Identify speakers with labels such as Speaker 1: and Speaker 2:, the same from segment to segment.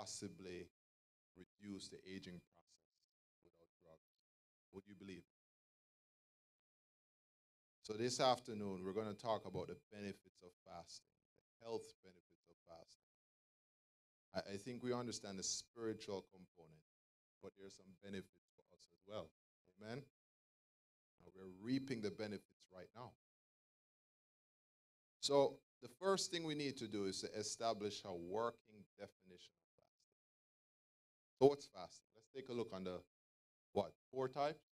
Speaker 1: possibly reduce the aging process without drugs. Would you believe it? So this afternoon, we're going to talk about the benefits of fasting, the health benefits of fasting. I think we understand the spiritual component, but there's some benefits for us as well. Amen? And we're reaping the benefits right now. So the first thing we need to do is to establish a working definition of fasting. So what's fasting? Let's take a look on the, what, 4 types?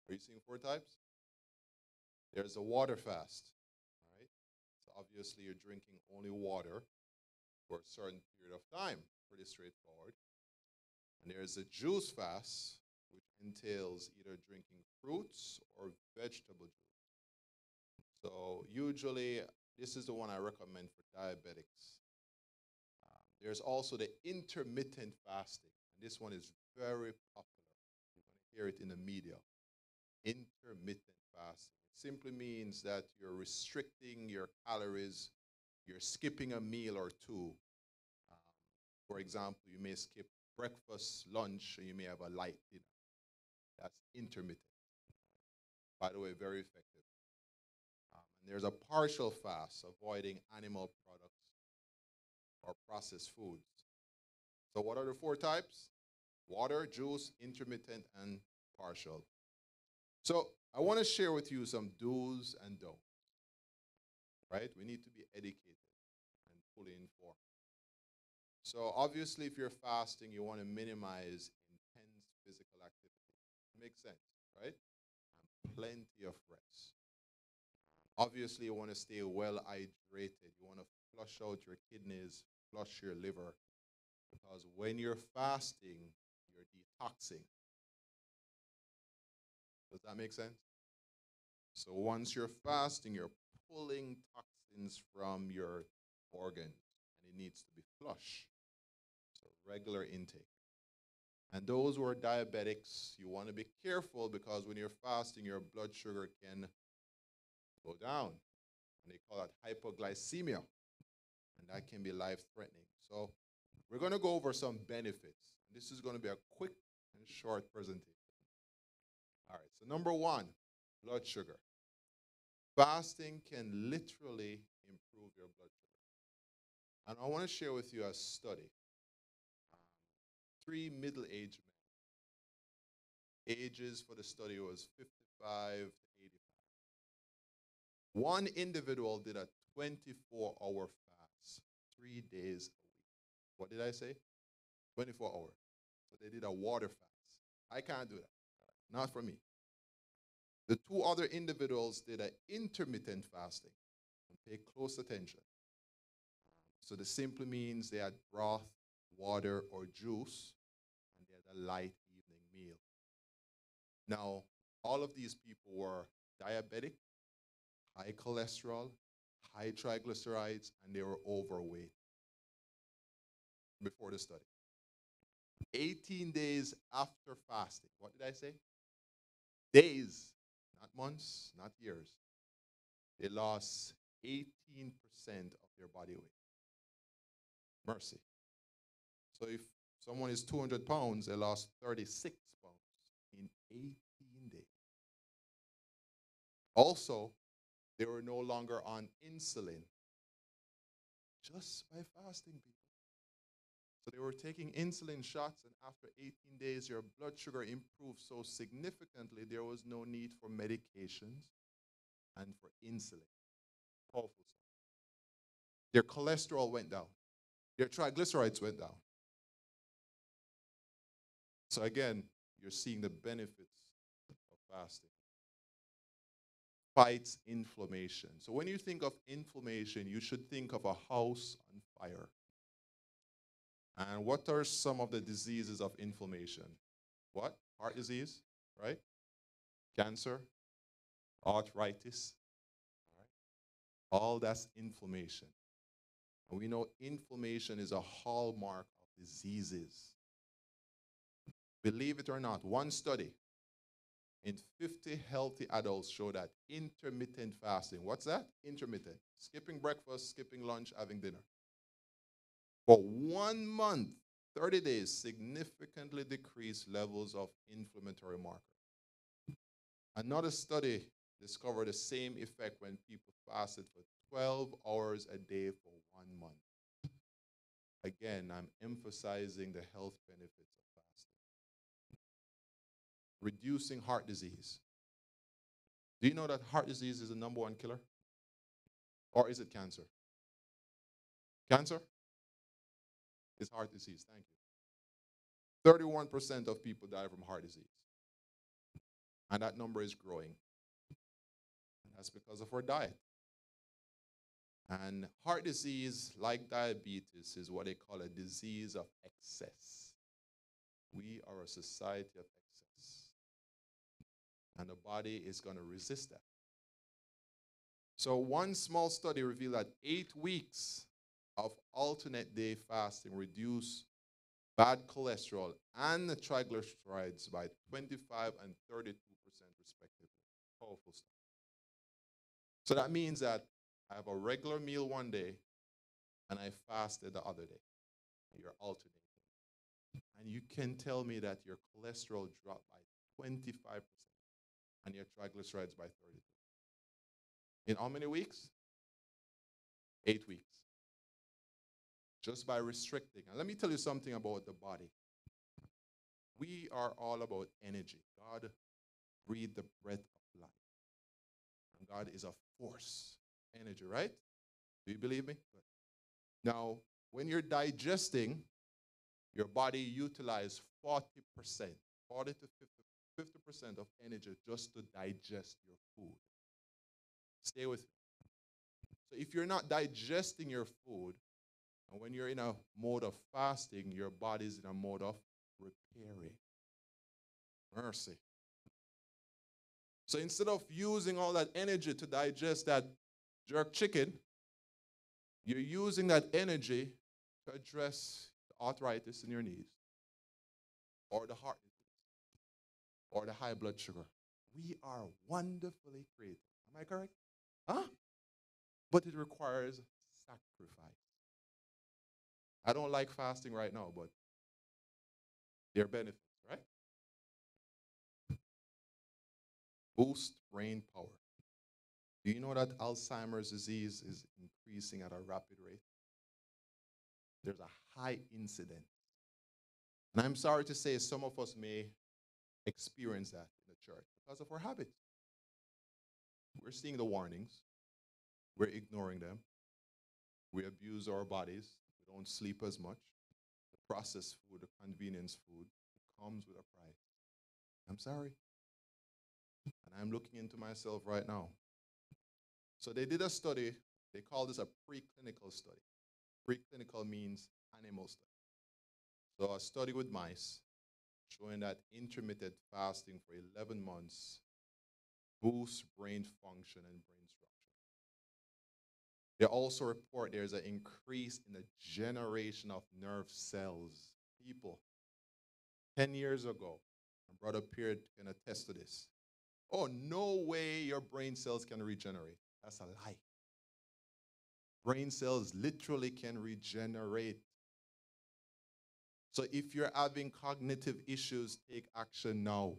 Speaker 1: Are you seeing 4 types? There's a water fast, all right? So obviously you're drinking only water for a certain period of time, pretty straightforward. And there's a juice fast, which entails either drinking fruits or vegetable juice. So usually, this is the one I recommend for diabetics. There's also the intermittent fasting, and this one is very popular. You're going to hear it in the media. Intermittent fasting. It simply means that you're restricting your calories, you're skipping a meal or two. For example, you may skip breakfast, lunch, and you may have a light dinner. That's intermittent. By the way, very effective. And there's a partial fast, avoiding animal products or processed foods. So what are the 4 types? Water, juice, intermittent, and partial. So I want to share with you some do's and don'ts. Right? We need to be educated and fully informed. So obviously, if you're fasting, you want to minimize intense physical activity. Makes sense, right? And plenty of rest. Obviously, you want to stay well hydrated. You want to flush out your kidneys, flush your liver, because when you're fasting, you're detoxing. Does that make sense? So once you're fasting, you're pulling toxins from your organs, and it needs to be flush. So regular intake. And those who are diabetics, you want to be careful because when you're fasting, your blood sugar can go down. And they call that hypoglycemia. And that can be life-threatening. So we're going to go over some benefits. This is going to be a quick and short presentation. All right, so number 1, blood sugar. Fasting can literally improve your blood sugar. And I want to share with you a study. 3 middle-aged men. Ages for the study was 55 to 85. One individual did a 24-hour fast, 3 days a week. What did I say? 24 hours. So they did a water fast. I can't do that. Not for me. The 2 other individuals did an intermittent fasting. And pay close attention. So this simply means they had broth, water, or juice, and they had a light evening meal. Now, all of these people were diabetic, high cholesterol, high triglycerides, and they were overweight before the study. 18 days after fasting, what did I say? Days, not months, not years. They lost 18% of their body weight. Mercy. So if someone is 200 pounds, they lost 36 pounds in 18 days. Also, they were no longer on insulin just by fasting, people. So they were taking insulin shots, and after 18 days, your blood sugar improved so significantly, there was no need for medications and for insulin. Powerful stuff. Their cholesterol went down. Their triglycerides went down. So again, you're seeing the benefits of fasting. Fights inflammation. So when you think of inflammation, you should think of a house on fire. And what are some of the diseases of inflammation? What? Heart disease, right? Cancer, arthritis, all that's inflammation. And we know inflammation is a hallmark of diseases. Believe it or not, one study in 50 healthy adults showed that intermittent fasting, what's that? Intermittent. Skipping breakfast, skipping lunch, having dinner. For 1 month, 30 days significantly decreased levels of inflammatory marker. Another study discovered the same effect when people fasted for 12 hours a day for 1 month. Again, I'm emphasizing the health benefits of fasting. Reducing heart disease. Do you know that heart disease is the #1 killer? Or is it cancer? Cancer? It's heart disease, thank you. 31% of people die from heart disease. And that number is growing. And that's because of our diet. And heart disease, like diabetes, is what they call a disease of excess. We are a society of excess. And the body is going to resist that. So one small study revealed that 8 weeks of alternate day fasting reduced bad cholesterol and the triglycerides by 25 and 32% respectively. Powerful stuff. So that means that I have a regular meal one day and I fasted the other day. You're alternating. And you can tell me that your cholesterol dropped by 25% and your triglycerides by 32%. In how many weeks? 8 weeks. Just by restricting. And let me tell you something about the body. We are all about energy. God breathed the breath of life. And God is a force. Energy, right? Do you believe me? Good. Now, when you're digesting, your body utilizes 40%, 40 to 50% of energy just to digest your food. Stay with me. So if you're not digesting your food, and when you're in a mode of fasting, your body's in a mode of repairing. Mercy. So instead of using all that energy to digest that jerk chicken, you're using that energy to address the arthritis in your knees, or the heart disease, or the high blood sugar. We are wonderfully created. Am I correct? Huh? But it requires sacrifice. I don't like fasting right now, but there are benefits, right? Boost brain power. Do you know that Alzheimer's disease is increasing at a rapid rate? There's a high incidence. And I'm sorry to say some of us may experience that in the church because of our habits. We're seeing the warnings. We're ignoring them. We abuse our bodies. We don't sleep as much. The processed food, the convenience food, it comes with a price. I'm sorry. And I'm looking into myself right now. So they did a study. They call this a preclinical study. Preclinical means animal study. So a study with mice showing that intermittent fasting for 11 months boosts brain function and brain structure. They also report there's an increase in the generation of nerve cells. People, 10 years ago, my brother Pierre can attest to this. Oh, no way your brain cells can regenerate. That's a lie. Brain cells literally can regenerate. So if you're having cognitive issues, take action now.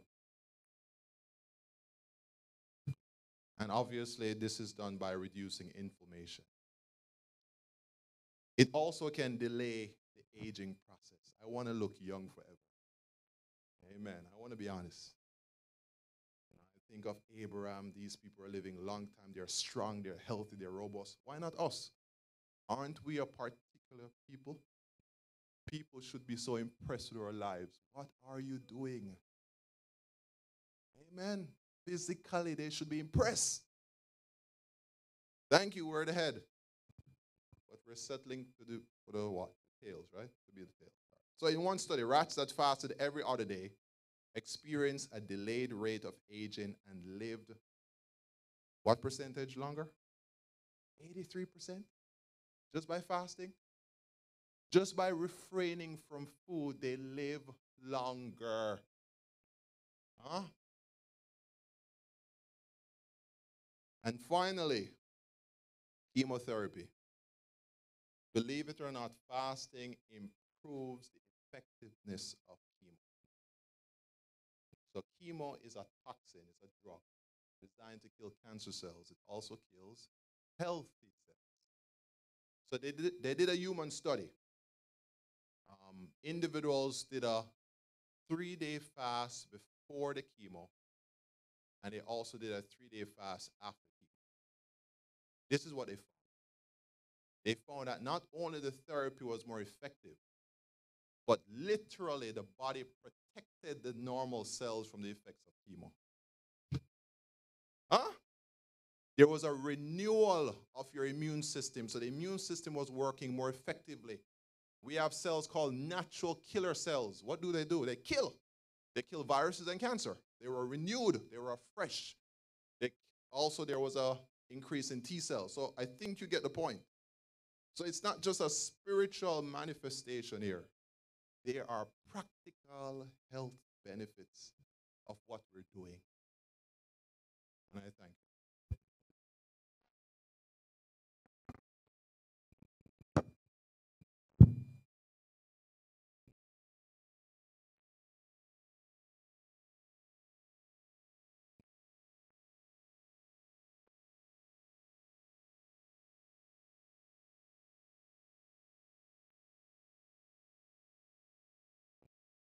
Speaker 1: And obviously, this is done by reducing inflammation. It also can delay the aging process. I want to look young forever. Amen. I want to be honest. I think of Abraham. These people are living a long time. They're strong, they're healthy, they're robust. Why not us? Aren't we a particular people? People should be so impressed with our lives. What are you doing? Amen. Physically, they should be impressed. Thank you, word ahead. But we're settling for the what? The tails, right? To be the tail. So in one study, rats that fasted every other day experienced a delayed rate of aging and lived what percentage longer? 83%. Just by fasting. Just by refraining from food, they live longer. Huh? And finally, chemotherapy. Believe it or not, fasting improves the effectiveness of chemo. So chemo is a toxin, it's a drug designed to kill cancer cells. It also kills healthy cells. So they did a human study. Individuals did a 3-day fast before the chemo, and they also did a 3-day fast after chemo. This is what they found. They found that not only the therapy was more effective, but literally the body protected the normal cells from the effects of chemo. Huh? There was a renewal of your immune system, so the immune system was working more effectively. We have cells called natural killer cells. What do? They kill. They kill viruses and cancer. They were renewed. They were fresh. Also, there was an increase in T cells. So I think you get the point. So it's not just a spiritual manifestation here. There are practical health benefits of what we're doing.